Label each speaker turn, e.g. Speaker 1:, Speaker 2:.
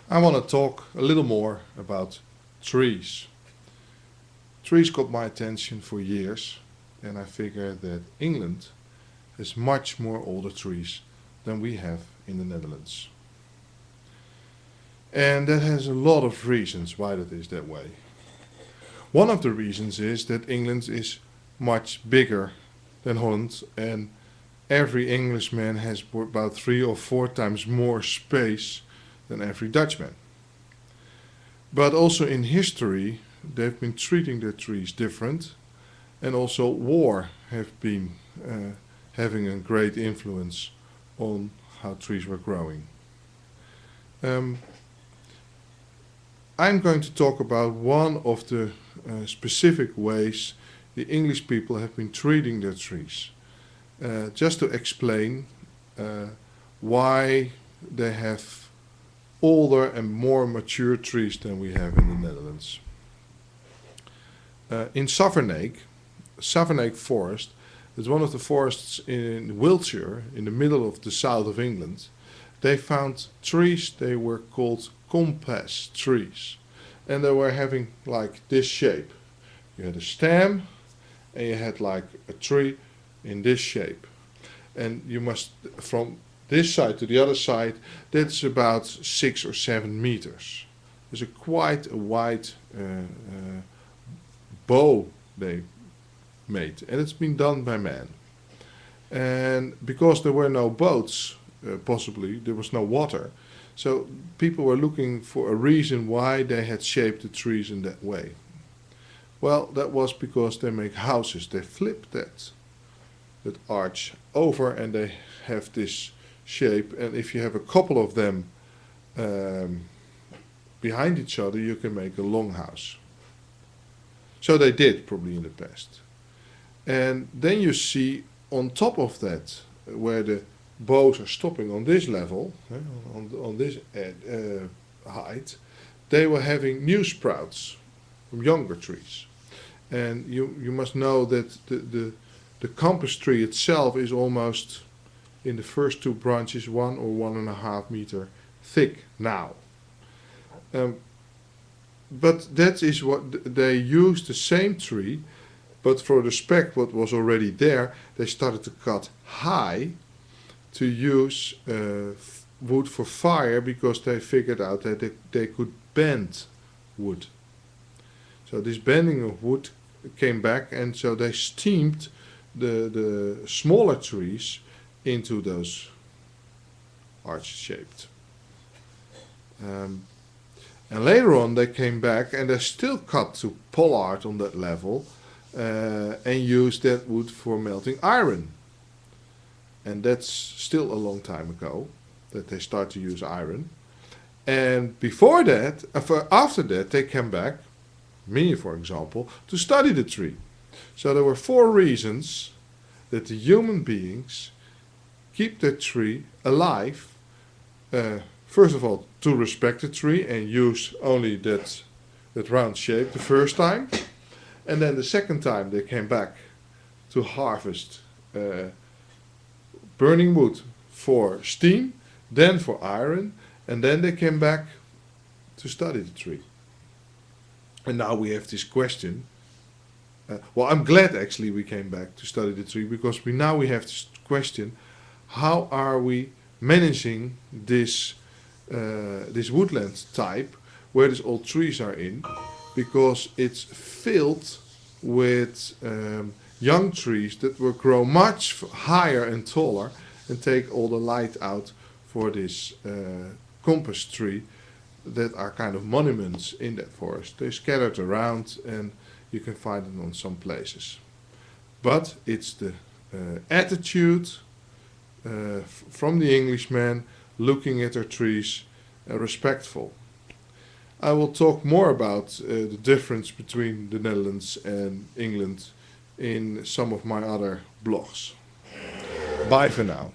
Speaker 1: I want to talk a little more about trees. Trees got my attention for years, and I figure that England has much more older trees than we have in the Netherlands. And that has a lot of reasons why that is that way. One of the reasons is that England is much bigger than Holland, and every Englishman has about 3 or 4 times more space than every Dutchman. But also in history, they've been treating their trees different, and also war have been having a great influence on how trees were growing. I'm going to talk about one of the specific ways the English people have been treating their trees, just to explain why they have older and more mature trees than we have in the Netherlands. In Savernake Forest is one of the forests in Wiltshire, in the middle of the south of England. They found trees, they were called Compas trees, and they were having like this shape. You had a stem and you had like a tree in this shape, and you must, from this side to the other side, that's about 6 or 7 meters. There's quite a wide bow they made, and it's been done by man. And because there were no boats, possibly there was no water, so people were looking for a reason why they had shaped the trees in that way. Well, that was because they make houses. They flip that arch over and they have this shape, and if you have a couple of them behind each other, you can make a long house. So they did probably in the past. And then you see on top of that, where the bows are stopping on this level, on this height, they were having new sprouts from younger trees. And you must know that the Compas tree itself is almost, in the first 2 branches, 1 or 1.5 meter thick now. But that is what they used, the same tree, but for the spec what was already there, they started to cut high to use wood for fire, because they figured out that they could bend wood. So this bending of wood came back, and so they steamed the smaller trees into those arch-shaped. And later on they came back and they still cut to pollard on that level and used that wood for melting iron. And that's still a long time ago that they start to use iron. And before that, after that, they came back, me for example, to study the tree. So there were 4 reasons that the human beings keep the tree alive. First of all, to respect the tree and use only that round shape the first time. And then the second time they came back to harvest burning wood for steam, then for iron, and then they came back to study the tree. And now we have this question. Well, I'm glad actually we came back to study the tree, because now we have this question: how are we managing this woodland type where these old trees are in? Because it's filled with young trees that will grow much higher and taller and take all the light out for this Compas tree that are kind of monuments in that forest. They're scattered around and you can find them on some places. But it's the attitude from the Englishman looking at their trees, respectful. I will talk more about the difference between the Netherlands and England in some of my other blogs. Bye for now.